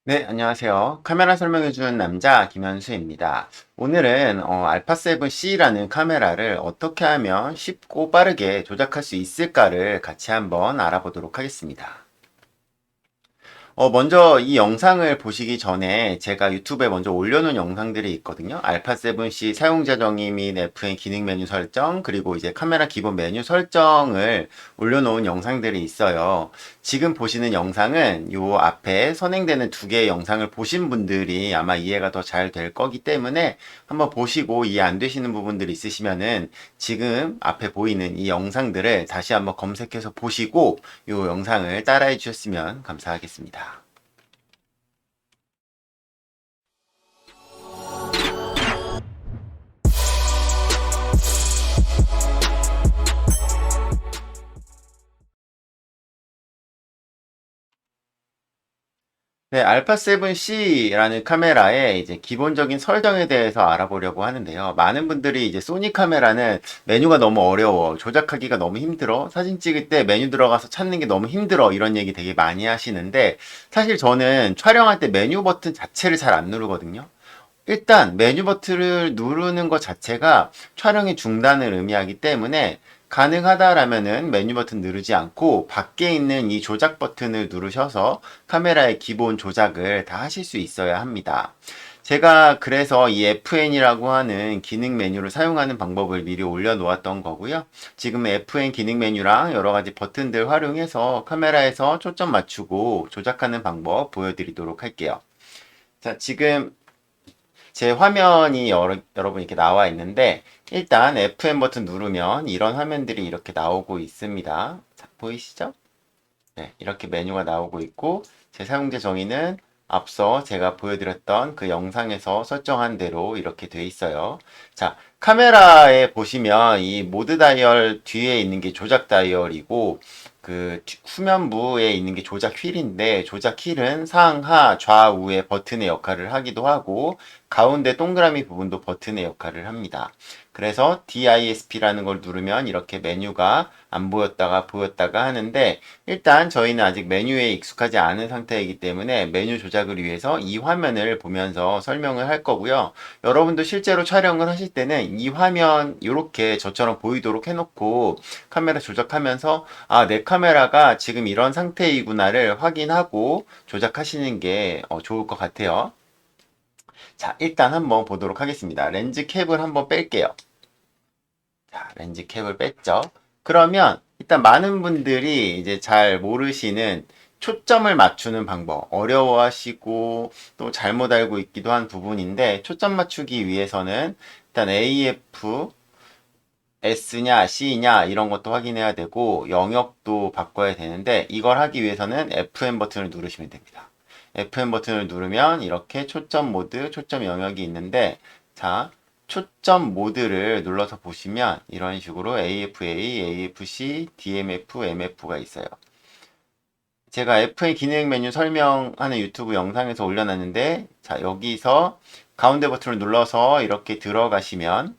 네, 안녕하세요. 카메라 설명해주는 남자 김현수입니다. 오늘은 알파7C라는 카메라를 어떻게 하면 쉽고 빠르게 조작할 수 있을까를 같이 한번 알아보도록 하겠습니다. 먼저 이 영상을 보시기 전에 제가 유튜브에 먼저 올려놓은 영상들이 있거든요. 알파7C 사용자 정의 및 FN 기능 메뉴 설정, 그리고 이제 카메라 기본 메뉴 설정을 올려놓은 영상들이 있어요. 지금 보시는 영상은 요 앞에 선행되는 두 개의 영상을 보신 분들이 아마 이해가 더 잘 될 거기 때문에 한번 보시고 이해 안 되시는 부분들이 있으시면은 지금 앞에 보이는 이 영상들을 다시 한번 검색해서 보시고 요 영상을 따라해 주셨으면 감사하겠습니다. 네, 알파7C라는 카메라의 이제 기본적인 설정에 대해서 알아보려고 하는데요. 많은 분들이 이제 소니 카메라는 메뉴가 너무 어려워, 조작하기가 너무 힘들어, 사진 찍을 때 메뉴 들어가서 찾는 게 너무 힘들어, 이런 얘기 되게 많이 하시는데, 사실 저는 촬영할 때 메뉴 버튼 자체를 잘 안 누르거든요. 일단 메뉴 버튼을 누르는 것 자체가 촬영의 중단을 의미하기 때문에 가능하다라면은 메뉴 버튼 누르지 않고 밖에 있는 이 조작 버튼을 누르셔서 카메라의 기본 조작을 다 하실 수 있어야 합니다. 제가 그래서 이 FN이라고 하는 기능 메뉴를 사용하는 방법을 미리 올려놓았던 거고요. 지금 FN 기능 메뉴랑 여러 가지 버튼들 활용해서 카메라에서 초점 맞추고 조작하는 방법 보여드리도록 할게요. 자, 지금 제 화면이 여러분 이렇게 나와 있는데 일단 FN 버튼 누르면 이런 화면들이 이렇게 나오고 있습니다. 자, 보이시죠? 네, 이렇게 메뉴가 나오고 있고 제 사용자 정의는 앞서 제가 보여드렸던 그 영상에서 설정한 대로 이렇게 돼 있어요. 자, 카메라에 보시면 이 모드 다이얼 뒤에 있는 게 조작 다이얼이고 그 후면부에 있는 게 조작 휠인데 조작 휠은 상하 좌우의 버튼의 역할을 하기도 하고 가운데 동그라미 부분도 버튼의 역할을 합니다. 그래서 DISP라는 걸 누르면 이렇게 메뉴가 안 보였다가 보였다가 하는데 일단 저희는 아직 메뉴에 익숙하지 않은 상태이기 때문에 메뉴 조작을 위해서 이 화면을 보면서 설명을 할 거고요. 여러분도 실제로 촬영을 하실 때는 이 화면 이렇게 저처럼 보이도록 해놓고 카메라 조작하면서 아, 내 카메라가 지금 이런 상태이구나를 확인하고 조작하시는 게 좋을 것 같아요. 자, 일단 한번 보도록 하겠습니다. 렌즈 캡을 한번 뺄게요. 자, 렌즈 캡을 뺐죠. 그러면 일단 많은 분들이 이제 잘 모르시는 초점을 맞추는 방법, 어려워하시고 또 잘못 알고 있기도 한 부분인데 초점 맞추기 위해서는 일단 AF S냐 C냐 이런 것도 확인해야 되고 영역도 바꿔야 되는데 이걸 하기 위해서는 FN 버튼을 누르시면 됩니다. FN 버튼을 누르면 이렇게 초점 모드, 초점 영역이 있는데 자, 초점 모드를 눌러서 보시면 이런 식으로 AFA, AFC, DMF, MF가 있어요. 제가 FA 기능 메뉴 설명하는 유튜브 영상에서 올려놨는데 자, 여기서 가운데 버튼을 눌러서 이렇게 들어가시면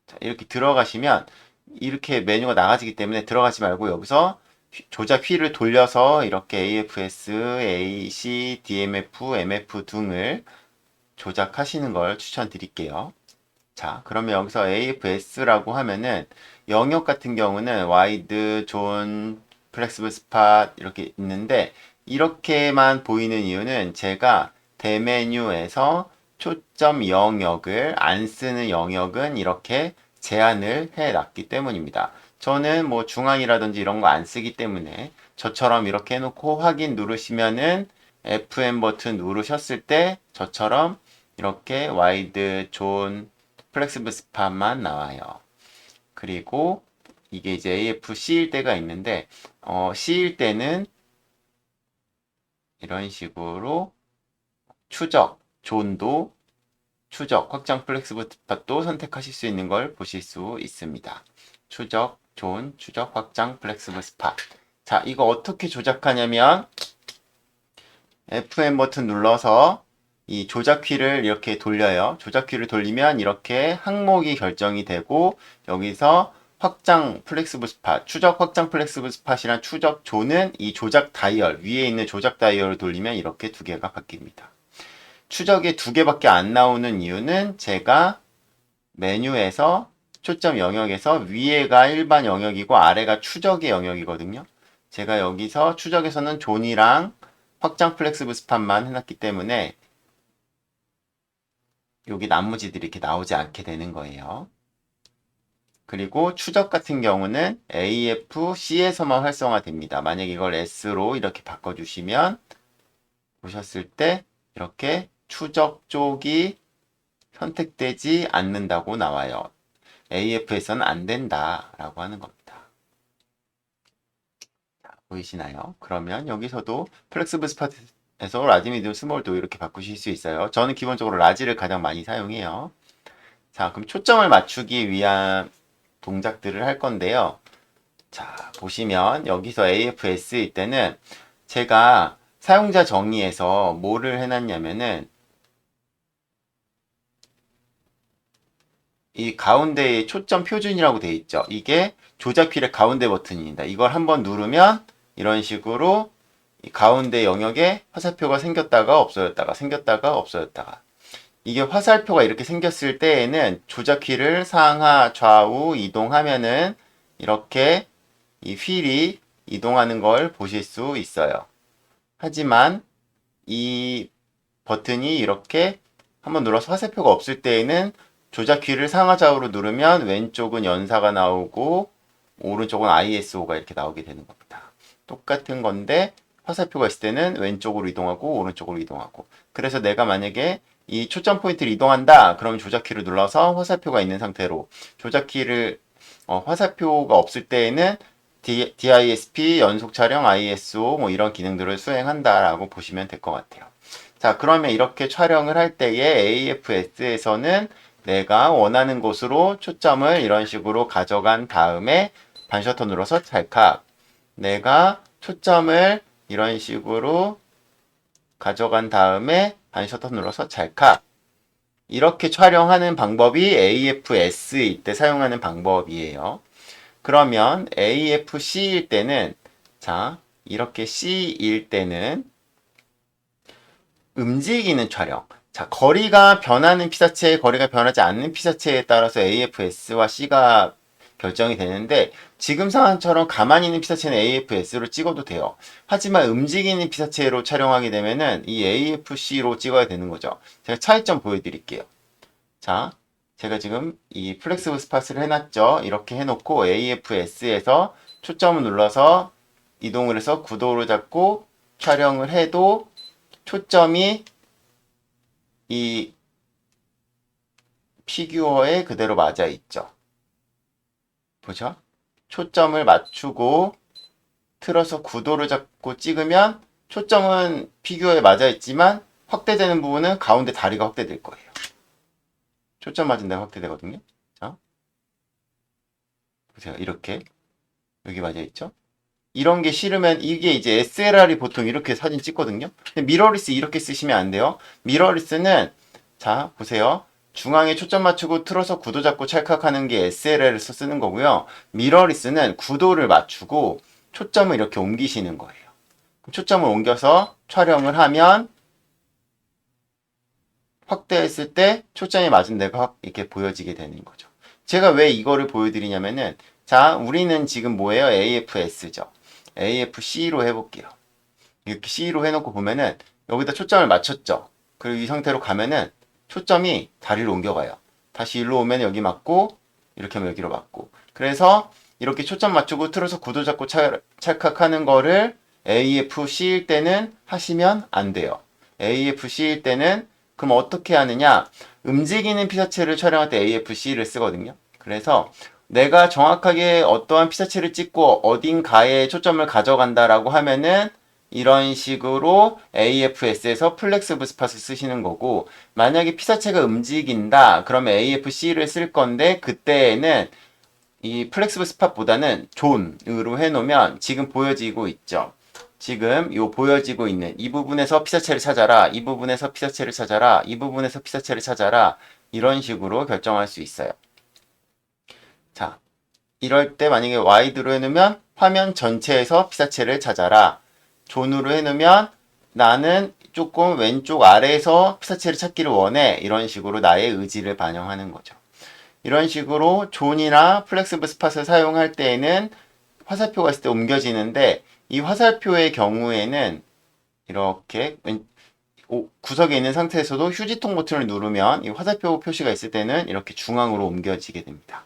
자, 이렇게 들어가시면 이렇게 메뉴가 나가지기 때문에 들어가지 말고 여기서 조작 휠을 돌려서 이렇게 AFS, AC, DMF, MF 등을 조작하시는 걸 추천드릴게요. 자, 그러면 여기서 AFS라고 하면은 영역 같은 경우는 와이드, 존, 플렉스블 스팟 이렇게 있는데 이렇게만 보이는 이유는 제가 대메뉴에서 초점 영역을 안 쓰는 영역은 이렇게 제한을 해 놨기 때문입니다. 저는 뭐 중앙이라든지 이런 거 안 쓰기 때문에 저처럼 이렇게 해놓고 확인 누르시면은 FN 버튼 누르셨을 때 저처럼 이렇게 와이드, 존, 플렉스블 스팟만 나와요. 그리고 이게 이제 AFC일 때가 있는데 C일 때는 이런 식으로 추적, 존도, 추적, 확장 플렉스블 스팟도 선택하실 수 있는 걸 보실 수 있습니다. 추적, 존, 추적, 확장 플렉스블 스팟. 자, 이거 어떻게 조작하냐면 FN 버튼 눌러서 이 조작 키를 이렇게 돌려요. 조작 키를 돌리면 이렇게 항목이 결정이 되고 여기서 확장 플렉스블 스팟, 추적 확장 플렉스블 스팟이란 추적 조는 이 조작 다이얼, 위에 있는 조작 다이얼을 돌리면 이렇게 두 개가 바뀝니다. 추적이 두 개밖에 안 나오는 이유는 제가 메뉴에서 초점 영역에서 위에가 일반 영역이고 아래가 추적의 영역이거든요. 제가 여기서 추적에서는 존이랑 확장 플렉스블 스팟만 해놨기 때문에 여기 나머지들이 이렇게 나오지 않게 되는 거예요. 그리고 추적 같은 경우는 AFC에서만 활성화됩니다. 만약 이걸 S로 이렇게 바꿔주시면 보셨을 때 이렇게 추적 쪽이 선택되지 않는다고 나와요. AF에서는 안 된다라고 하는 겁니다. 자, 보이시나요? 그러면 여기서도 플렉스블 스팟에서 라지, 미디움, 스몰도 이렇게 바꾸실 수 있어요. 저는 기본적으로 라지를 가장 많이 사용해요. 자, 그럼 초점을 맞추기 위한 동작들을 할 건데요. 자, 보시면 여기서 AFS일 때는 제가 사용자 정의에서 뭐를 해놨냐면은 이 가운데에 초점 표준이라고 되어 있죠. 이게 조작휠의 가운데 버튼입니다. 이걸 한번 누르면 이런 식으로 이 가운데 영역에 화살표가 생겼다가 없어졌다가 생겼다가 없어졌다가, 이게 화살표가 이렇게 생겼을 때에는 조작키를 상하 좌우 이동하면은 이렇게 이 휠이 이동하는 걸 보실 수 있어요. 하지만 이 버튼이 이렇게 한번 눌러서 화살표가 없을 때에는 조작키를 상하 좌우로 누르면 왼쪽은 연사가 나오고 오른쪽은 ISO가 이렇게 나오게 되는 겁니다. 똑같은 건데 화살표가 있을 때는 왼쪽으로 이동하고 오른쪽으로 이동하고, 그래서 내가 만약에 이 초점 포인트를 이동한다 그러면 조작키를 눌러서 화살표가 있는 상태로, 조작키를 화살표가 없을 때에는 DISP, 연속 촬영, ISO 뭐 이런 기능들을 수행한다라고 보시면 될 것 같아요. 자, 그러면 이렇게 촬영을 할 때에 AFS에서는 내가 원하는 곳으로 초점을 이런 식으로 가져간 다음에 반셔터 눌러서 찰칵, 내가 초점을 이런 식으로 가져간 다음에 반셔터 눌러서 찰칵, 이렇게 촬영하는 방법이 AFS일 때 사용하는 방법이에요. 그러면 AFC일 때는, 자, 이렇게 C일 때는 움직이는 촬영. 자, 거리가 변하는 피사체, 거리가 변하지 않는 피사체에 따라서 AFS와 C가 결정이 되는데, 지금 상황처럼 가만히 있는 피사체는 AFS로 찍어도 돼요. 하지만 움직이는 피사체로 촬영하게 되면은 이 AFC로 찍어야 되는 거죠. 제가 차이점 보여드릴게요. 자, 제가 지금 이 플렉스블 스팟을 해놨죠. 이렇게 해놓고 AFS에서 초점을 눌러서 이동을 해서 구도를 잡고 촬영을 해도 초점이 이 피규어에 그대로 맞아 있죠. 보죠? 초점을 맞추고 틀어서 구도를 잡고 찍으면 초점은 피규어에 맞아 있지만 확대되는 부분은 가운데 다리가 확대될 거예요. 초점 맞은 데가 확대되거든요. 자, 보세요. 이렇게 여기 맞아 있죠? 이런 게 싫으면 이게 이제 SLR이 보통 이렇게 사진 찍거든요. 근데 미러리스 이렇게 쓰시면 안 돼요. 미러리스는, 자, 보세요. 중앙에 초점 맞추고 틀어서 구도 잡고 찰칵하는 게 SLR에서 쓰는 거고요. 미러리스는 구도를 맞추고 초점을 이렇게 옮기시는 거예요. 초점을 옮겨서 촬영을 하면 확대했을 때 초점이 맞은 데가 확 이렇게 보여지게 되는 거죠. 제가 왜 이거를 보여드리냐면은, 자, 우리는 지금 뭐예요? AFS죠. AFC로 해볼게요. 이렇게 C로 해놓고 보면은 여기다 초점을 맞췄죠. 그리고 이 상태로 가면은 초점이 다리로 옮겨가요. 다시 일로 오면 여기 맞고, 이렇게 하면 여기로 맞고. 그래서 이렇게 초점 맞추고 틀어서 구도 잡고 찰칵하는 거를 AFC일 때는 하시면 안 돼요. AFC일 때는 그럼 어떻게 하느냐? 움직이는 피사체를 촬영할 때 AFC를 쓰거든요. 그래서 내가 정확하게 어떠한 피사체를 찍고 어딘가에 초점을 가져간다라고 하면은 이런 식으로 AFS에서 플렉스블 스팟을 쓰시는 거고, 만약에 피사체가 움직인다 그러면 AFC를 쓸 건데, 그때에는 이 플렉스블 스팟보다는 존으로 해놓으면 지금 보여지고 있죠. 지금 요 보여지고 있는 이 부분에서 피사체를 찾아라, 이 부분에서 피사체를 찾아라, 이 부분에서 피사체를 찾아라, 이런 식으로 결정할 수 있어요. 자, 이럴 때 만약에 와이드로 해놓으면 화면 전체에서 피사체를 찾아라. 존으로 해놓으면 나는 조금 왼쪽 아래에서 피사체를 찾기를 원해. 이런 식으로 나의 의지를 반영하는 거죠. 이런 식으로 존이나 플렉스블 스팟을 사용할 때에는 화살표가 있을 때 옮겨지는데 이 화살표의 경우에는 이렇게 구석에 있는 상태에서도 휴지통 버튼을 누르면 이 화살표 표시가 있을 때는 이렇게 중앙으로 옮겨지게 됩니다.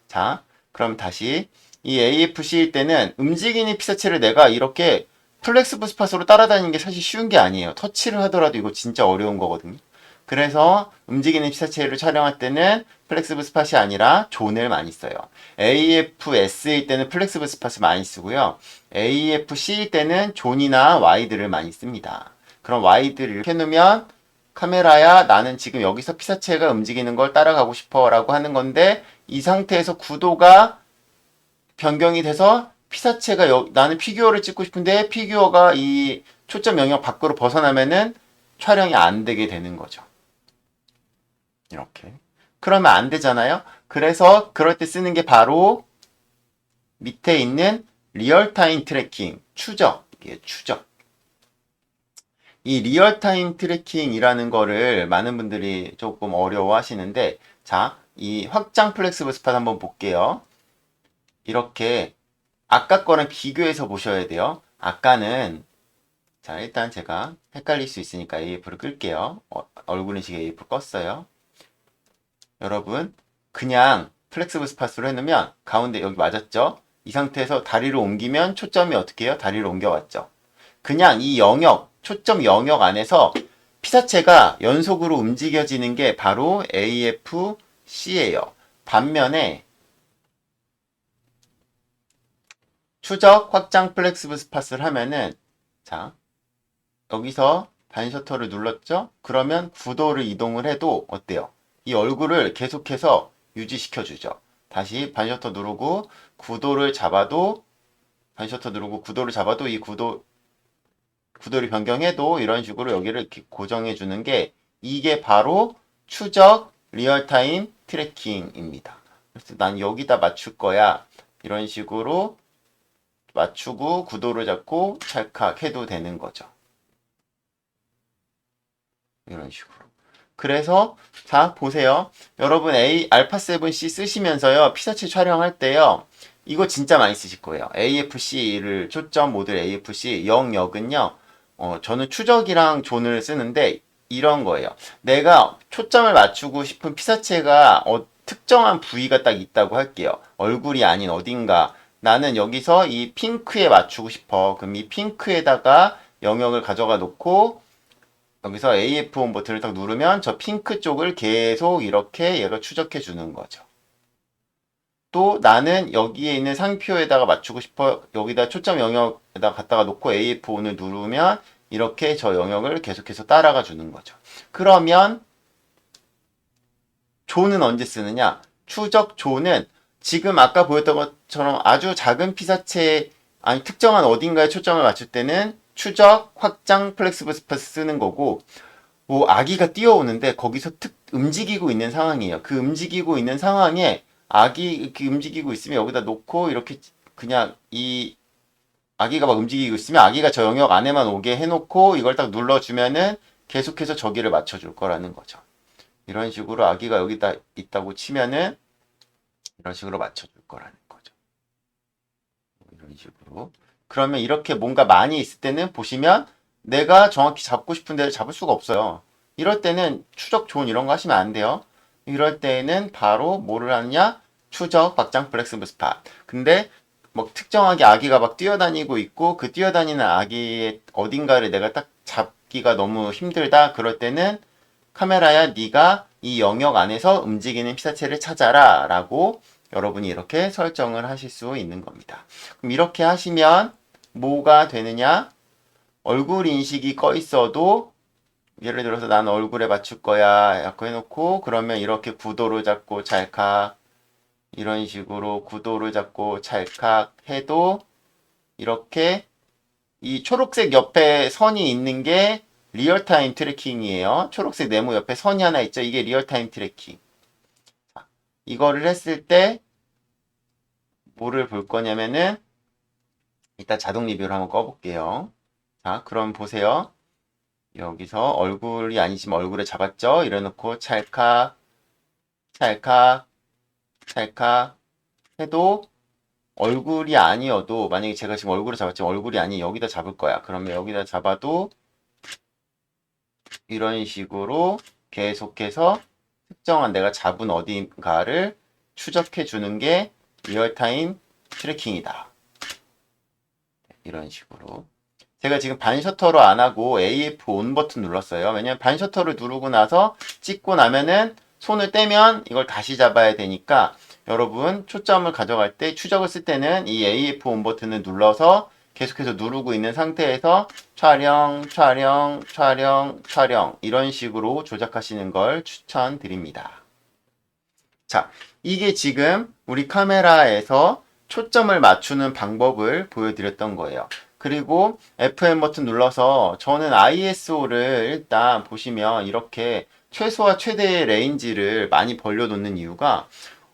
자, 그럼 다시 이 AFC일 때는 움직이는 피사체를 내가 이렇게 플렉스블 스팟으로 따라다니는 게 사실 쉬운 게 아니에요. 터치를 하더라도 이거 진짜 어려운 거거든요. 그래서 움직이는 피사체를 촬영할 때는 플렉스블 스팟이 아니라 존을 많이 써요. AFS일 때는 플렉스블 스팟을 많이 쓰고요. AFC일 때는 존이나 와이드를 많이 씁니다. 그럼 와이드를 이렇게 해놓으면 카메라야 나는 지금 여기서 피사체가 움직이는 걸 따라가고 싶어 라고 하는 건데 이 상태에서 구도가 변경이 돼서 피사체가 나는 피규어를 찍고 싶은데 피규어가 이 초점 영역 밖으로 벗어나면은 촬영이 안 되게 되는 거죠. 이렇게. 그러면 안 되잖아요. 그래서 그럴 때 쓰는 게 바로 밑에 있는 리얼타임 트래킹, 추적이에요. 추적. 이 리얼타임 트래킹이라는 거를 많은 분들이 조금 어려워 하시는데 자, 이 확장 플렉스블 스팟 한번 볼게요. 이렇게 아까 거랑 비교해서 보셔야 돼요. 아까는 자, 일단 제가 헷갈릴 수 있으니까 AF를 끌게요. 얼굴 인식 AF 껐어요. 여러분, 그냥 플렉스블 스팟으로 해놓으면 가운데 여기 맞았죠? 이 상태에서 다리를 옮기면 초점이 어떻게 해요? 다리를 옮겨왔죠. 그냥 이 영역, 초점 영역 안에서 피사체가 연속으로 움직여지는 게 바로 AFC예요. 반면에 추적, 확장, 플렉스블 스팟을 하면은 자, 여기서 반셔터를 눌렀죠? 그러면 구도를 이동을 해도 어때요? 이 얼굴을 계속해서 유지시켜 주죠. 다시 반셔터 누르고 구도를 잡아도 반셔터 누르고 구도를 잡아도 이 구도를 변경해도 이런 식으로 여기를 이렇게 고정해 주는 게 이게 바로 추적 리얼타임 트래킹입니다. 그래서 난 여기다 맞출 거야. 이런 식으로 맞추고 구도를 잡고 찰칵 해도 되는 거죠. 이런 식으로. 그래서 자 보세요. 여러분 알파7C 쓰시면서요. 피사체 촬영할 때요. 이거 진짜 많이 쓰실 거예요. AFC를 초점 모듈 AFC 영역은요. 저는 추적이랑 존을 쓰는데 이런 거예요. 내가 초점을 맞추고 싶은 피사체가 특정한 부위가 딱 있다고 할게요. 얼굴이 아닌 어딘가. 나는 여기서 이 핑크에 맞추고 싶어. 그럼 이 핑크에다가 영역을 가져가 놓고 여기서 AF 홈 버튼을 딱 누르면 저 핑크 쪽을 계속 이렇게 얘가 추적해 주는 거죠. 또 나는 여기에 있는 상표에다가 맞추고 싶어. 여기다 초점 영역에다 갖다가 놓고 AF5를 누르면 이렇게 저 영역을 계속해서 따라가 주는 거죠. 그러면 조는 언제 쓰느냐? 추적 조는 지금 아까 보였던 것처럼 아주 작은 피사체 아니 특정한 어딘가에 초점을 맞출 때는 추적, 확장, 플렉스블 스팟 쓰는 거고 뭐 아기가 뛰어오는데 거기서 움직이고 있는 상황이에요. 그 움직이고 있는 상황에 아기 이렇게 움직이고 있으면 여기다 놓고 이렇게 그냥 이 아기가 막 움직이고 있으면 아기가 저 영역 안에만 오게 해놓고 이걸 딱 눌러주면은 계속해서 저기를 맞춰줄 거라는 거죠. 이런 식으로 아기가 여기다 있다고 치면은 이런 식으로 맞춰줄 거라는 거죠. 이런 식으로. 그러면 이렇게 뭔가 많이 있을 때는 보시면 내가 정확히 잡고 싶은 데를 잡을 수가 없어요. 이럴 때는 추적 존 이런 거 하시면 안 돼요. 이럴 때는 바로 뭐를 하느냐? 추적, 확장, 플렉스블 스팟. 근데 뭐 특정하게 아기가 막 뛰어다니고 있고 그 뛰어다니는 아기의 어딘가를 내가 딱 잡기가 너무 힘들다. 그럴 때는 카메라야 네가 이 영역 안에서 움직이는 피사체를 찾아라 라고 여러분이 이렇게 설정을 하실 수 있는 겁니다. 그럼 이렇게 하시면 뭐가 되느냐? 얼굴 인식이 꺼 있어도 예를 들어서 난 얼굴에 맞출 거야 라고 해놓고 그러면 이렇게 구도를 잡고 찰칵 이런 식으로 구도를 잡고 찰칵 해도 이렇게 이 초록색 옆에 선이 있는 게 리얼타임 트래킹이에요. 초록색 네모 옆에 선이 하나 있죠. 이게 리얼타임 트래킹. 이거를 했을 때 뭐를 볼 거냐면은 이따 자동 리뷰를 한번 꺼볼게요. 자, 그럼 보세요. 여기서 얼굴이 아니지만 얼굴에 잡았죠? 이래놓고 찰칵, 찰칵, 찰칵 해도 얼굴이 아니어도 만약에 제가 지금 얼굴을 잡았지만 얼굴이 아니 여기다 잡을 거야. 그러면 여기다 잡아도 이런 식으로 계속해서 특정한 내가 잡은 어딘가를 추적해 주는 게 리얼타임 트래킹이다. 이런 식으로. 제가 지금 반셔터로 안 하고 AF 온 버튼 눌렀어요. 왜냐면 반셔터를 누르고 나서 찍고 나면은 손을 떼면 이걸 다시 잡아야 되니까 여러분 초점을 가져갈 때 추적을 쓸 때는 이 AF 온 버튼을 눌러서 계속해서 누르고 있는 상태에서 촬영, 촬영, 촬영, 촬영 이런 식으로 조작하시는 걸 추천드립니다. 자, 이게 지금 우리 카메라에서 초점을 맞추는 방법을 보여드렸던 거예요. 그리고 FM 버튼 눌러서 저는 ISO를 일단 보시면 이렇게 최소와 최대의 레인지를 많이 벌려놓는 이유가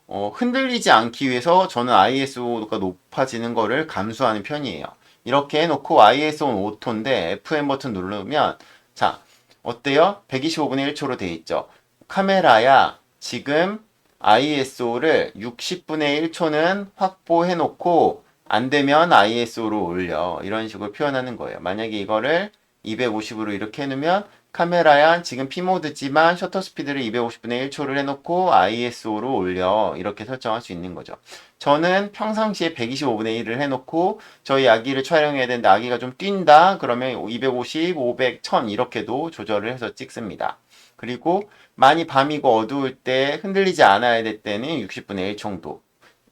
흔들리지 않기 위해서 저는 ISO가 높아지는 거를 감수하는 편이에요. 이렇게 해놓고 ISO는 오토인데 FM 버튼 누르면 자 어때요? 125분의 1초로 돼 있죠. 카메라야 지금 ISO를 60분의 1초는 확보해 놓고 안 되면 ISO로 올려. 이런 식으로 표현하는 거예요. 만약에 이거를 250으로 이렇게 해놓으면 카메라야 지금 P모드지만 셔터 스피드를 250분의 1초를 해놓고 ISO로 올려. 이렇게 설정할 수 있는 거죠. 저는 평상시에 125분의 1을 해놓고 저희 아기를 촬영해야 되는데 아기가 좀 뛴다. 그러면 250, 500, 1000 이렇게도 조절을 해서 찍습니다. 그리고 많이 밤이고 어두울 때 흔들리지 않아야 될 때는 60분의 1 정도.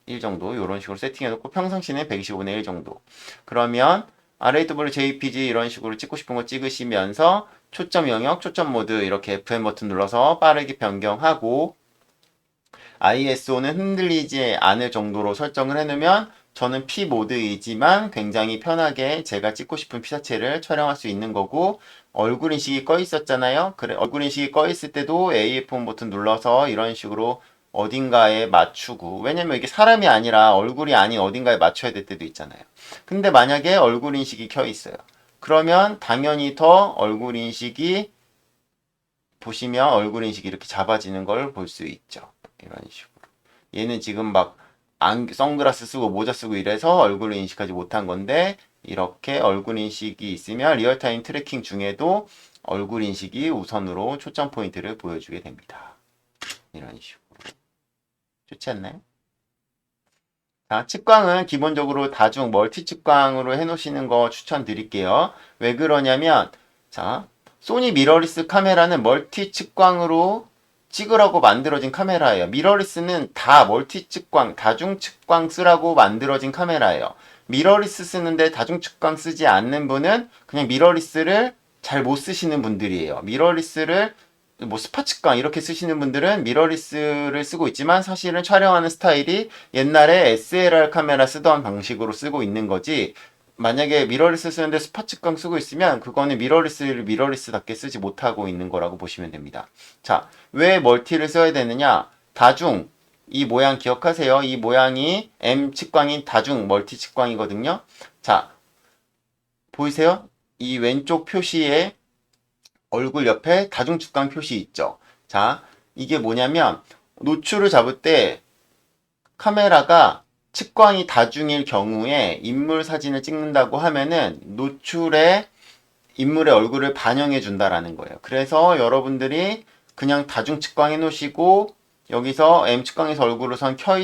1 정도 이런 식으로 세팅해 놓고 평상시는 125분의 1 정도. 그러면 RAW, JPG 이런 식으로 찍고 싶은 거 찍으시면서 초점 영역, 초점 모드 이렇게 FM 버튼 눌러서 빠르게 변경하고 ISO는 흔들리지 않을 정도로 설정을 해놓으면 저는 P 모드이지만 굉장히 편하게 제가 찍고 싶은 피사체를 촬영할 수 있는 거고 얼굴 인식이 꺼 있었잖아요. 그래 얼굴 인식이 꺼 있을 때도 AF 버튼 눌러서 이런 식으로 어딘가에 맞추고 왜냐면 이게 사람이 아니라 얼굴이 아닌 어딘가에 맞춰야 될 때도 있잖아요. 근데 만약에 얼굴 인식이 켜 있어요. 그러면 당연히 더 얼굴 인식이 보시면 얼굴 인식이 이렇게 잡아지는 걸 볼 수 있죠. 이런 식으로. 얘는 지금 막 선글라스 쓰고 모자 쓰고 이래서 얼굴을 인식하지 못한 건데 이렇게 얼굴 인식이 있으면 리얼타임 트래킹 중에도 얼굴 인식이 우선으로 초점 포인트를 보여주게 됩니다. 이런 식으로. 좋지 않나요? 자, 측광은 기본적으로 다중 멀티 측광으로 해놓으시는 거 추천드릴게요. 왜 그러냐면 자, 소니 미러리스 카메라는 멀티 측광으로 찍으라고 만들어진 카메라예요. 미러리스는 다 멀티 측광, 다중 측광 쓰라고 만들어진 카메라예요. 미러리스 쓰는데 다중 측광 쓰지 않는 분은 그냥 미러리스를 잘 못 쓰시는 분들이에요. 미러리스를 뭐 스파 측광 이렇게 쓰시는 분들은 미러리스를 쓰고 있지만 사실은 촬영하는 스타일이 옛날에 SLR 카메라 쓰던 방식으로 쓰고 있는 거지 만약에 미러리스 쓰는데 스파 측광 쓰고 있으면 그거는 미러리스를 미러리스답게 쓰지 못하고 있는 거라고 보시면 됩니다. 자, 왜 멀티를 써야 되느냐? 다중 이 모양 기억하세요. 이 모양이 M 측광인 다중 멀티 측광이거든요. 자, 보이세요? 이 왼쪽 표시에 얼굴 옆에 다중 측광 표시 있죠. 자, 이게 뭐냐면 노출을 잡을 때 카메라가 측광이 다중일 경우에 인물 사진을 찍는다고 하면은 노출에 인물의 얼굴을 반영해 준다라는 거예요. 그래서 여러분들이 그냥 다중 측광해 놓으시고 여기서 M 측광에서 얼굴 우선 켜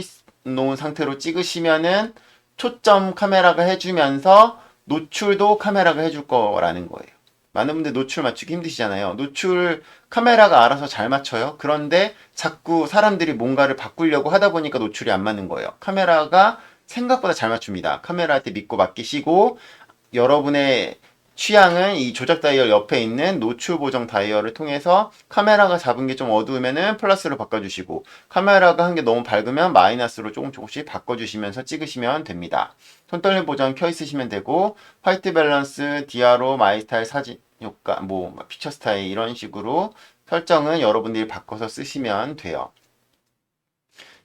놓은 상태로 찍으시면은 초점 카메라가 해주면서 노출도 카메라가 해줄 거라는 거예요. 많은 분들 노출 맞추기 힘드시잖아요. 노출 카메라가 알아서 잘 맞춰요. 그런데 자꾸 사람들이 뭔가를 바꾸려고 하다 보니까 노출이 안 맞는 거예요. 카메라가 생각보다 잘 맞춥니다. 카메라한테 믿고 맡기시고 여러분의 취향은 이 조작 다이얼 옆에 있는 노출 보정 다이얼을 통해서 카메라가 잡은 게 좀 어두우면은 플러스로 바꿔주시고 카메라가 한 게 너무 밝으면 마이너스로 조금씩 바꿔주시면서 찍으시면 됩니다. 손떨림 보정 켜 있으시면 되고 화이트 밸런스, 디아로, 마이 스타일 사진 효과, 뭐 피처 스타일 이런 식으로 설정은 여러분들이 바꿔서 쓰시면 돼요.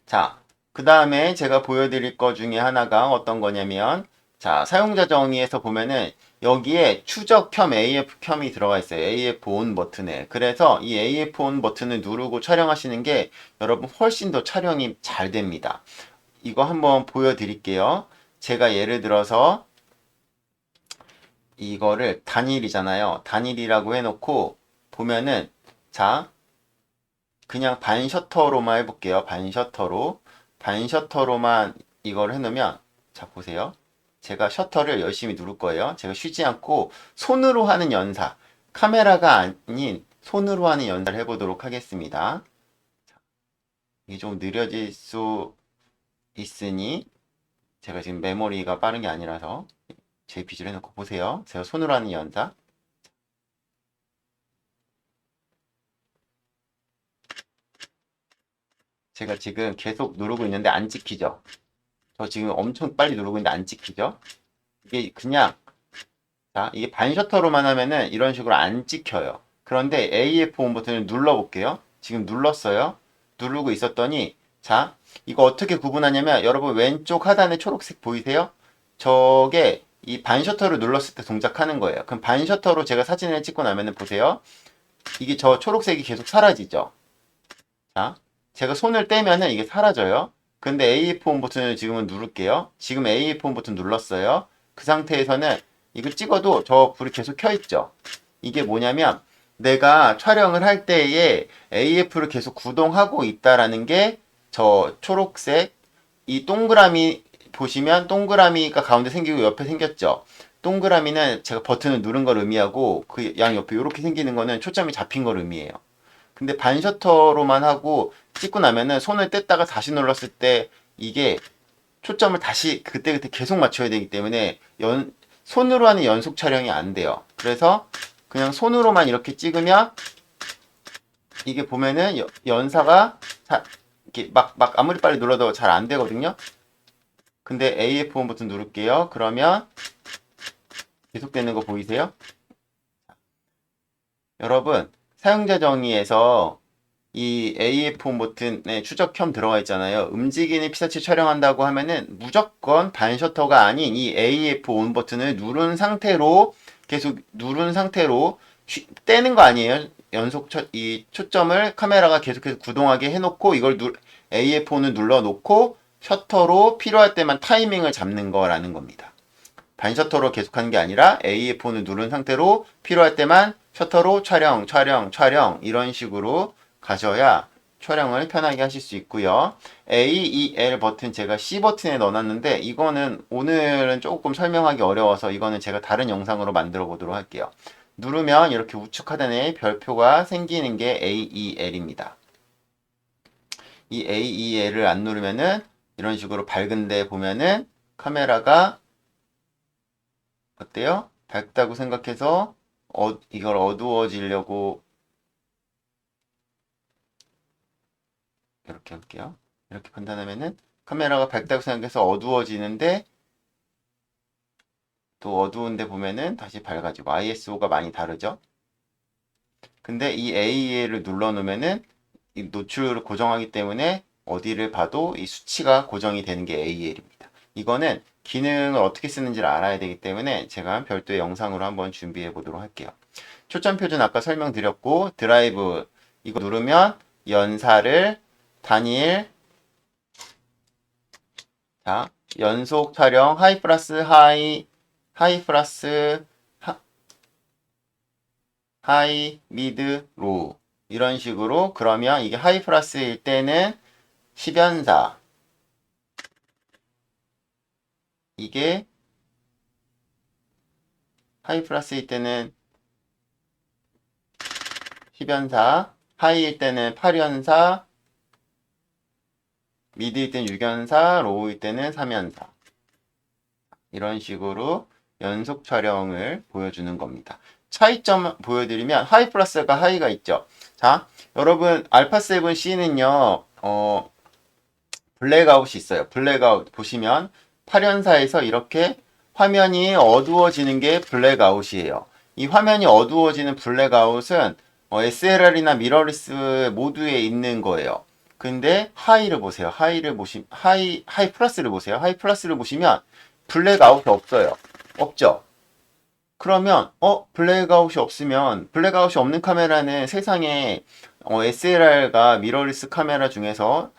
자, 그 다음에 제가 보여드릴 것 중에 하나가 어떤 거냐면, 자, 사용자 정의에서 보면은 여기에 추적 켬, AF 켬이 들어가 있어요. AF 온 버튼에. 그래서 이 AF 온 버튼을 누르고 촬영하시는 게 여러분 훨씬 더 촬영이 잘 됩니다. 이거 한번 보여드릴게요. 제가 예를 들어서 이거를 단일이잖아요. 단일이라고 해놓고 보면은, 자, 그냥 반 셔터로만 해볼게요. 반 셔터로. 반 셔터로만 이걸 해놓으면, 자, 보세요. 제가 셔터를 열심히 누를 거예요. 제가 쉬지 않고 손으로 하는 연사, 카메라가 아닌 손으로 하는 연사를 해보도록 하겠습니다. 이게 좀 느려질 수 있으니 제가 지금 메모리가 빠른 게 아니라서 JPG를 해놓고 보세요. 제가 손으로 하는 연사. 제가 지금 계속 누르고 있는데 안 찍히죠? 저 지금 엄청 빨리 누르고 있는데 안 찍히죠? 이게 그냥, 자, 이게 반 셔터로만 하면은 이런 식으로 안 찍혀요. 그런데 AF 온 버튼을 눌러볼게요. 지금 눌렀어요. 누르고 있었더니, 자, 이거 어떻게 구분하냐면, 여러분 왼쪽 하단에 초록색 보이세요? 저게 이 반 셔터를 눌렀을 때 동작하는 거예요. 그럼 반 셔터로 제가 사진을 찍고 나면은 보세요. 이게 저 초록색이 계속 사라지죠? 자, 제가 손을 떼면은 이게 사라져요. 근데 AF 온 버튼을 지금은 누를게요. 지금 AF 온 버튼 눌렀어요. 그 상태에서는 이거 찍어도 저 불이 계속 켜 있죠. 이게 뭐냐면 내가 촬영을 할 때에 AF를 계속 구동하고 있다라는 게 저 초록색 이 동그라미 보시면 동그라미가 가운데 생기고 옆에 생겼죠. 동그라미는 제가 버튼을 누른 걸 의미하고 그 양 옆에 이렇게 생기는 거는 초점이 잡힌 걸 의미해요. 근데 반 셔터로만 하고 찍고 나면은 손을 뗐다가 다시 눌렀을 때 이게 초점을 다시 그때그때 계속 맞춰야 되기 때문에 손으로 하는 연속 촬영이 안 돼요. 그래서 그냥 손으로만 이렇게 찍으면 이게 보면은 연사가 이렇게 막 아무리 빨리 눌러도 잘 안 되거든요. 근데 AF1 버튼 누를게요. 그러면 계속되는 거 보이세요? 여러분 사용자 정의에서 이 AF1 버튼에 추적켬 들어가 있잖아요. 움직이는 피사체 촬영한다고 하면은 무조건 반셔터가 아닌 이 AF1 버튼을 누른 상태로 계속 누른 상태로 떼는 거 아니에요. 이 초점을 카메라가 계속해서 구동하게 해놓고 이걸 AF1을 눌러놓고 셔터로 필요할 때만 타이밍을 잡는 거라는 겁니다. 반셔터로 계속하는 게 아니라 AF1을 누른 상태로 필요할 때만 셔터로 촬영 이런 식으로 가셔야 촬영을 편하게 하실 수 있고요. AEL 버튼 제가 C 버튼에 넣어놨는데 이거는 오늘은 조금 설명하기 어려워서 이거는 제가 다른 영상으로 만들어 보도록 할게요. 누르면 이렇게 우측 하단에 별표가 생기는 게 AEL입니다. 이 AEL을 안 누르면은 이런 식으로 밝은데 보면은 카메라가 어때요? 밝다고 생각해서 이걸 어두워지려고 이렇게 할게요. 이렇게 판단하면은 카메라가 밝다고 생각해서 어두워지는데 또 어두운데 보면은 다시 밝아지고 ISO가 많이 다르죠. 근데 이 AE를 눌러 놓으면은 이 노출을 고정하기 때문에 어디를 봐도 이 수치가 고정이 되는 게 AEL입니다. 이거는 기능을 어떻게 쓰는지를 알아야 되기 때문에 제가 별도의 영상으로 한번 준비해 보도록 할게요. 초점 표준 아까 설명드렸고 드라이브 이거 누르면 연사를 단일 자 연속 촬영 하이 플러스 하이 플러스 하이 미드 로우 이런 식으로 그러면 이게 하이 플러스일 때는 10연사 이게 하이 플러스일 때는 10연사 하이일 때는 8연사 미드일 때는 6연사 로우일 때는 3연사 이런 식으로 연속 촬영을 보여주는 겁니다. 차이점 보여드리면 하이 플러스가 하이가 있죠. 자 여러분 알파7C는요 블랙아웃이 있어요. 블랙아웃 보시면 8연사에서 이렇게 화면이 어두워지는 게 블랙아웃이에요. 이 화면이 어두워지는 블랙아웃은 SLR이나 미러리스 모두에 있는 거예요. 근데 하이를 보세요. 하이 플러스를 보세요. 하이 플러스를 보시면 블랙아웃이 없어요. 없죠? 그러면 블랙아웃이 없으면 블랙아웃이 없는 카메라는 세상에 SLR과 미러리스 카메라 중에서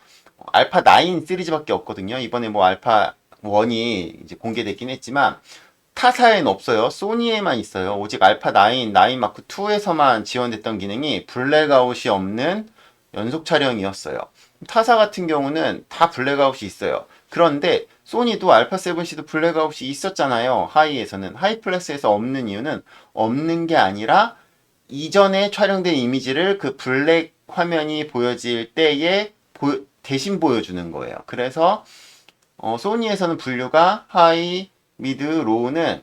알파 9 시리즈밖에 없거든요. 이번에 뭐 알파 1이 이제 공개됐긴 했지만 타사엔 없어요. 소니에만 있어요. 오직 알파 9, 9 마크 2에서만 지원됐던 기능이 블랙아웃이 없는 연속 촬영이었어요. 타사 같은 경우는 다 블랙아웃이 있어요. 그런데 소니도 알파 7C도 블랙아웃이 있었잖아요. 하이에서는. 하이 플러스에서 없는 이유는 없는 게 아니라 이전에 촬영된 이미지를 그 블랙 화면이 보여질 때에 대신 보여주는 거예요. 그래서 소니에서는 분류가 하이, 미드, 로우는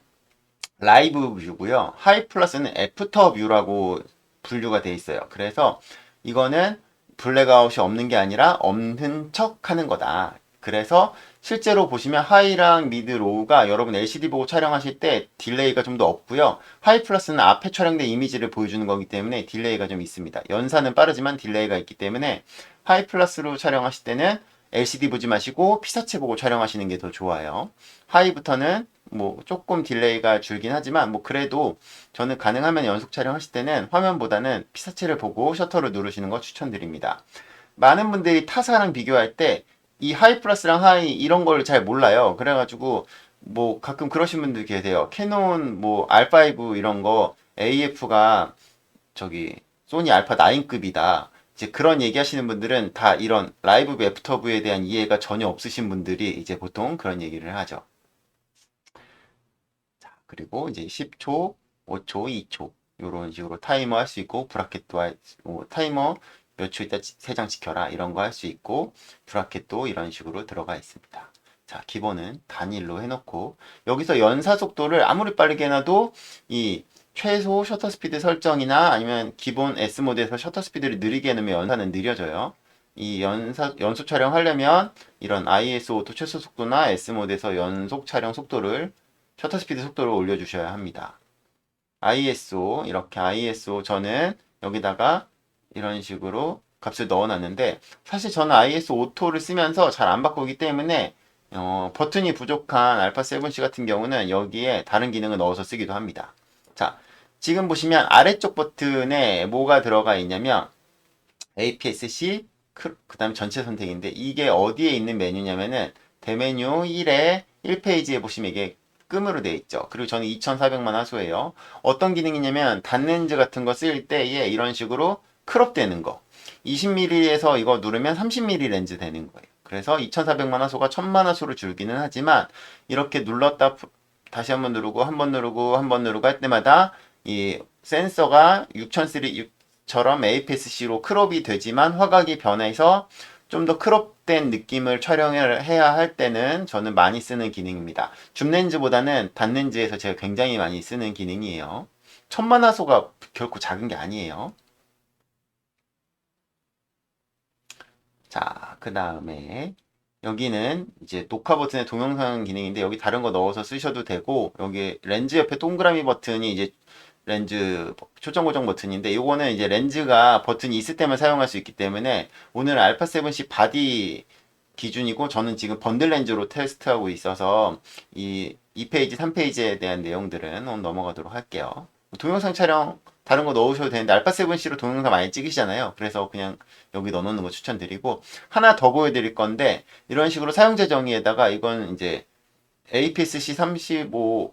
라이브 뷰고요. 하이 플러스는 애프터 뷰라고 분류가 돼 있어요. 그래서 이거는 블랙아웃이 없는 게 아니라 없는 척 하는 거다. 그래서 실제로 보시면 하이랑 미드, 로우가 여러분 LCD 보고 촬영하실 때 딜레이가 좀 더 없고요. 하이 플러스는 앞에 촬영된 이미지를 보여주는 거기 때문에 딜레이가 좀 있습니다. 연산은 빠르지만 딜레이가 있기 때문에 하이 플러스로 촬영하실 때는 LCD 보지 마시고 피사체 보고 촬영하시는 게 더 좋아요. 하이부터는 뭐 조금 딜레이가 줄긴 하지만 뭐 그래도 저는 가능하면 연속 촬영하실 때는 화면보다는 피사체를 보고 셔터를 누르시는 거 추천드립니다. 많은 분들이 타사랑 비교할 때 이 하이 플러스랑 하이 이런 걸 잘 몰라요. 그래가지고 뭐 가끔 그러신 분들 계세요. 캐논 뭐 R5 이런 거 AF가 저기 소니 알파 9급이다. 이제 그런 얘기 하시는 분들은 다 이런 라이브 애프터뷰에 대한 이해가 전혀 없으신 분들이 이제 보통 그런 얘기를 하죠. 그리고 이제 10초, 5초, 2초 이런 식으로 타이머 할 수 있고 브라켓도 타이머 몇 초 있다 3장 지켜라 이런 거 할 수 있고 브라켓도 이런 식으로 들어가 있습니다. 자, 기본은 단일로 해놓고 여기서 연사 속도를 아무리 빠르게 해놔도 이 최소 셔터 스피드 설정이나 아니면 기본 S 모드에서 셔터 스피드를 느리게 해놓으면 연사는 느려져요. 이 연속 촬영하려면 이런 ISO 오토 최소 속도나 S 모드에서 연속 촬영 속도를 셔터 스피드 속도를 올려주셔야 합니다. ISO 이렇게 ISO 저는 여기다가 이런 식으로 값을 넣어놨는데 사실 저는 ISO 오토를 쓰면서 잘 안 바꾸기 때문에 버튼이 부족한 알파 7C 같은 경우는 여기에 다른 기능을 넣어서 쓰기도 합니다. 자, 지금 보시면 아래쪽 버튼에 뭐가 들어가 있냐면 APS-C 그 다음에 전체 선택인데 이게 어디에 있는 메뉴냐면은 대메뉴 1에 1페이지에 보시면 이게 끔으로 되어 있죠. 그리고 저는 2400만 화소예요. 어떤 기능이냐면 단렌즈 같은 거 쓸 때에 이런 식으로 크롭 되는 거 20mm에서 이거 누르면 30mm 렌즈 되는 거예요. 그래서 2400만 화소가 1000만 화소로 줄기는 하지만 이렇게 눌렀다 다시 한번 누르고 한 번 누르고 한 번 누르고 할 때마다 이 센서가 6000처럼 APS-C로 크롭이 되지만 화각이 변해서 좀 더 크롭된 느낌을 촬영을 해야 할 때는 저는 많이 쓰는 기능입니다. 줌렌즈보다는 단렌즈에서 제가 굉장히 많이 쓰는 기능이에요. 1000만 화소가 결코 작은 게 아니에요. 자, 그 다음에 여기는 이제 녹화 버튼의 동영상 기능인데 여기 다른 거 넣어서 쓰셔도 되고 여기 렌즈 옆에 동그라미 버튼이 이제 렌즈 초점 고정 버튼인데 이거는 이제 렌즈가 버튼이 있을 때만 사용할 수 있기 때문에 오늘 알파 7C 바디 기준이고 저는 지금 번들 렌즈로 테스트하고 있어서 이 2페이지, 3페이지에 대한 내용들은 넘어가도록 할게요. 동영상 촬영 다른 거 넣으셔도 되는데 알파 7C로 동영상 많이 찍으시잖아요. 그래서 그냥 여기 넣어놓는 거 추천드리고 하나 더 보여드릴 건데 이런 식으로 사용자 정의에다가 이건 이제 APS-C 35mm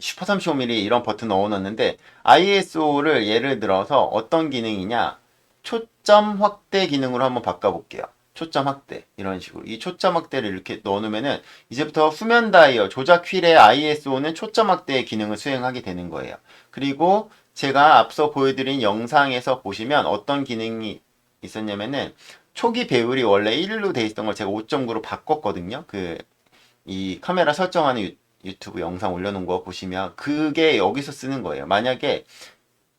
슈퍼 35mm 이런 버튼 넣어놨는데 ISO를 예를 들어서 어떤 기능이냐 초점 확대 기능으로 한번 바꿔볼게요. 초점 확대 이런 식으로 이 초점 확대를 이렇게 넣어놓으면은 이제부터 후면 다이얼 조작 휠의 ISO는 초점 확대의 기능을 수행하게 되는 거예요. 그리고 제가 앞서 보여드린 영상에서 보시면 어떤 기능이 있었냐면은 초기 배율이 원래 1로 돼 있던 걸 제가 5.9로 바꿨거든요. 이 카메라 설정하는 유튜브 영상 올려놓은 거 보시면 그게 여기서 쓰는 거예요. 만약에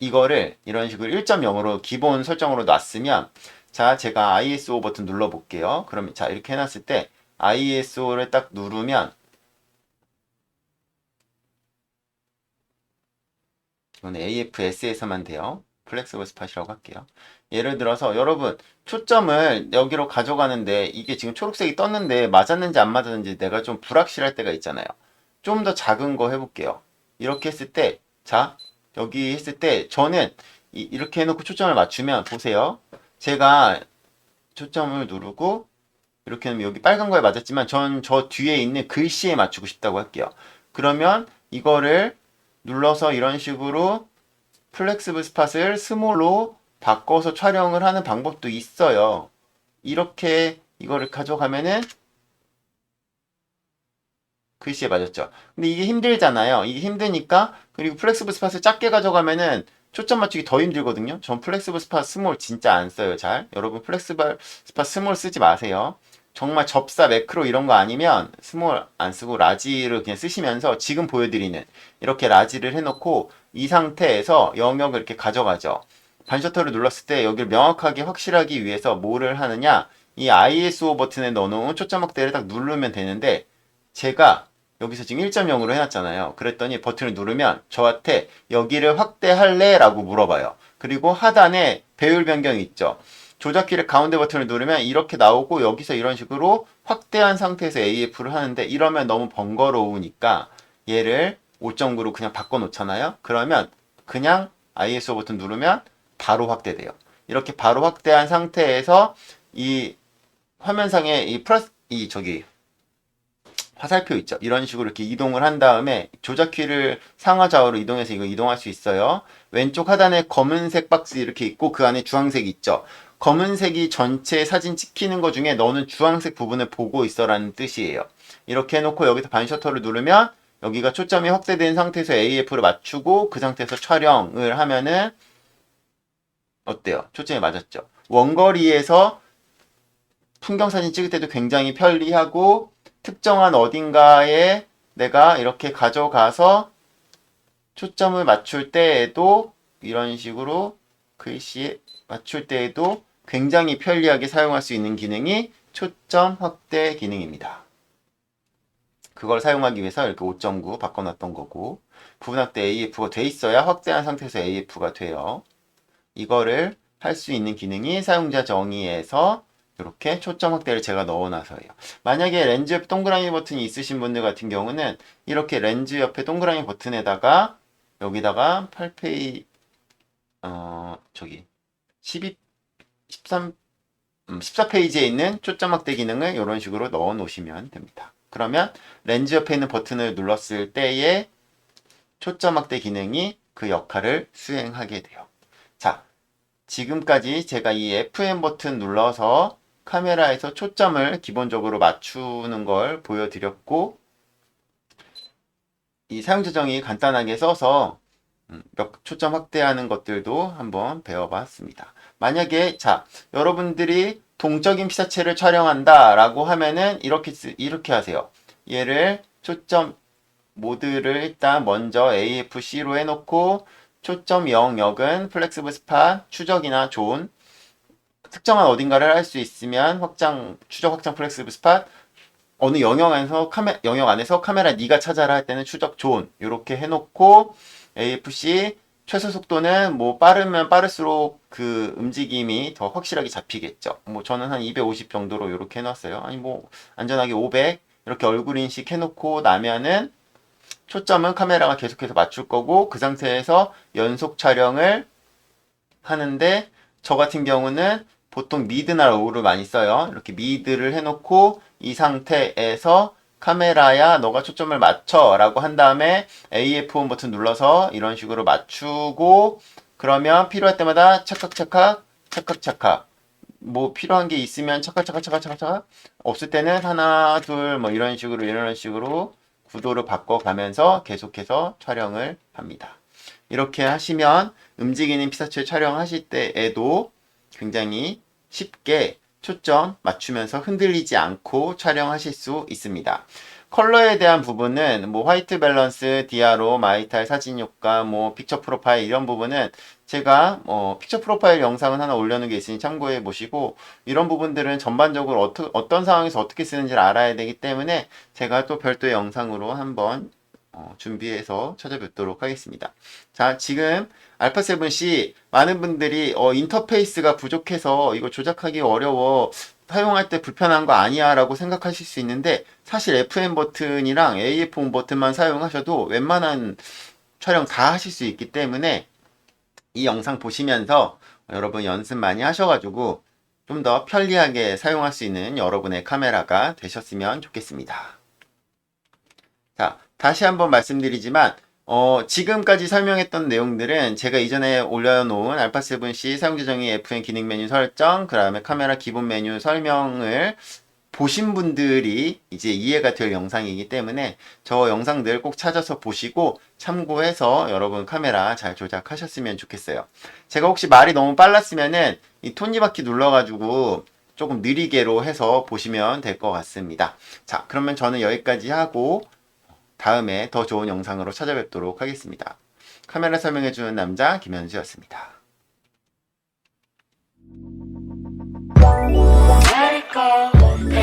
이거를 이런 식으로 1.0으로 기본 설정으로 놨으면 자 제가 ISO 버튼 눌러 볼게요. 그러면 자 이렇게 해놨을 때 ISO를 딱 누르면 이건 AFS에서만 돼요. 플렉스블 스팟이라고 할게요. 예를 들어서 여러분 초점을 여기로 가져가는데 이게 지금 초록색이 떴는데 맞았는지 안 맞았는지 내가 좀 불확실할 때가 있잖아요. 좀 더 작은 거 해볼게요. 이렇게 했을 때, 자, 여기 했을 때 저는 이렇게 해놓고 초점을 맞추면 보세요. 제가 초점을 누르고 이렇게 하면 여기 빨간 거에 맞았지만 전 저 뒤에 있는 글씨에 맞추고 싶다고 할게요. 그러면 이거를 눌러서 이런 식으로 플렉스블 스팟을 스몰로 바꿔서 촬영을 하는 방법도 있어요. 이렇게 이거를 가져가면은 글씨에 맞았죠. 근데 이게 힘들잖아요. 이게 힘드니까 그리고 플렉스블 스팟을 작게 가져가면은 초점 맞추기 더 힘들거든요. 전 플렉스블 스팟 스몰 진짜 안 써요. 잘. 여러분 플렉스블 스팟 스몰 쓰지 마세요. 정말 접사 매크로 이런 거 아니면 스몰 안 쓰고 라지를 그냥 쓰시면서 지금 보여드리는 이렇게 라지를 해놓고 이 상태에서 영역을 이렇게 가져가죠. 반셔터를 눌렀을 때 여기를 명확하게 확실하기 위해서 뭐를 하느냐, 이 ISO 버튼에 넣어놓은 초점 확대를 딱 누르면 되는데 제가 여기서 지금 1.0으로 해놨잖아요. 그랬더니 버튼을 누르면 저한테 여기를 확대할래? 라고 물어봐요. 그리고 하단에 배율 변경이 있죠. 조작키를 가운데 버튼을 누르면 이렇게 나오고 여기서 이런 식으로 확대한 상태에서 AF를 하는데 이러면 너무 번거로우니까 얘를 5.9로 그냥 바꿔놓잖아요. 그러면 그냥 ISO 버튼 누르면 바로 확대돼요. 이렇게 바로 확대한 상태에서 이 화면상에 이 플러스 이 저기 화살표 있죠. 이런 식으로 이렇게 이동을 한 다음에 조작키를 상하 좌우로 이동해서 이거 이동할 수 있어요. 왼쪽 하단에 검은색 박스 이렇게 있고 그 안에 주황색이 있죠. 검은색이 전체 사진 찍히는 것 중에 너는 주황색 부분을 보고 있어라는 뜻이에요. 이렇게 해놓고 여기서 반셔터를 누르면 여기가 초점이 확대된 상태에서 AF를 맞추고 그 상태에서 촬영을 하면은 어때요? 초점이 맞았죠. 원거리에서 풍경사진 찍을 때도 굉장히 편리하고 특정한 어딘가에 내가 이렇게 가져가서 초점을 맞출 때에도 이런 식으로 글씨에 맞출 때에도 굉장히 편리하게 사용할 수 있는 기능이 초점 확대 기능입니다. 그걸 사용하기 위해서 이렇게 5.9 바꿔놨던 거고 부분 확대 AF가 돼 있어야 확대한 상태에서 AF가 돼요. 이거를 할 수 있는 기능이 사용자 정의에서 이렇게 초점 확대를 제가 넣어놔서요. 만약에 렌즈 옆에 동그라미 버튼이 있으신 분들 같은 경우는 이렇게 렌즈 옆에 동그라미 버튼에다가 여기다가 8페이지 저기 12 13 14페이지에 있는 초점 확대 기능을 이런 식으로 넣어 놓으시면 됩니다. 그러면 렌즈 옆에 있는 버튼을 눌렀을 때에 초점 확대 기능이 그 역할을 수행하게 돼요. 자, 지금까지 제가 이 FM 버튼 눌러서 카메라에서 초점을 기본적으로 맞추는 걸 보여드렸고 이 사용자 정의 간단하게 써서 초점 확대하는 것들도 한번 배워봤습니다. 만약에 자 여러분들이 동적인 피사체를 촬영한다 라고 하면은 이렇게 하세요. 얘를 초점 모드를 일단 먼저 AFC로 해놓고 초점 영역은 플렉스블 스팟, 추적이나 존 특정한 어딘가를 할 수 있으면 추적 확장 플렉스블 스팟 어느 영역 안에서 카메라 네가 찾아라 할 때는 추적 존 이렇게 해놓고 AFC 최소 속도는 뭐 빠르면 빠를수록 그 움직임이 더 확실하게 잡히겠죠. 뭐 저는 한 250 정도로 이렇게 해놨어요. 아니 뭐 안전하게 500 이렇게 얼굴 인식 해놓고 나면은 초점은 카메라가 계속해서 맞출 거고 그 상태에서 연속 촬영을 하는데 저 같은 경우는 보통 미드나 로우를 많이 써요. 이렇게 미드를 해놓고 이 상태에서 카메라야 너가 초점을 맞춰 라고 한 다음에 AF1 버튼 눌러서 이런 식으로 맞추고 그러면 필요할 때마다 찰칵찰칵 찰칵찰칵 뭐 필요한 게 있으면 찰칵찰칵찰칵찰칵 없을 때는 하나 둘 뭐 이런 식으로 구도를 바꿔가면서 계속해서 촬영을 합니다. 이렇게 하시면 움직이는 피사체 촬영하실 때에도 굉장히 쉽게 초점 맞추면서 흔들리지 않고 촬영하실 수 있습니다. 컬러에 대한 부분은 뭐 화이트 밸런스, 디아로, 마이탈, 사진 효과, 뭐 픽처 프로파일 이런 부분은 제가 픽처 프로파일 영상은 하나 올려놓은 게 있으니 참고해 보시고 이런 부분들은 전반적으로 어떤 상황에서 어떻게 쓰는지를 알아야 되기 때문에 제가 또 별도의 영상으로 한번 준비해서 찾아뵙도록 하겠습니다. 자, 지금 알파 7C 많은 분들이 인터페이스가 부족해서 이거 조작하기 어려워, 사용할 때 불편한 거 아니야 라고 생각하실 수 있는데, 사실 FM 버튼이랑 AF 온 버튼만 사용하셔도 웬만한 촬영 다 하실 수 있기 때문에 이 영상 보시면서 여러분 연습 많이 하셔가지고 좀 더 편리하게 사용할 수 있는 여러분의 카메라가 되셨으면 좋겠습니다. 자, 다시 한번 말씀드리지만 지금까지 설명했던 내용들은 제가 이전에 올려놓은 알파 7C 사용자 정의 FM 기능 메뉴 설정, 그 다음에 카메라 기본 메뉴 설명을 보신 분들이 이제 이해가 될 영상이기 때문에 저 영상들 꼭 찾아서 보시고 참고해서 여러분 카메라 잘 조작하셨으면 좋겠어요. 제가 혹시 말이 너무 빨랐으면은 이 톱니바퀴 눌러가지고 조금 느리게로 해서 보시면 될 것 같습니다. 자, 그러면 저는 여기까지 하고 다음에 더 좋은 영상으로 찾아뵙도록 하겠습니다. 카메라 설명해주는 남자 김현수였습니다. Let it go.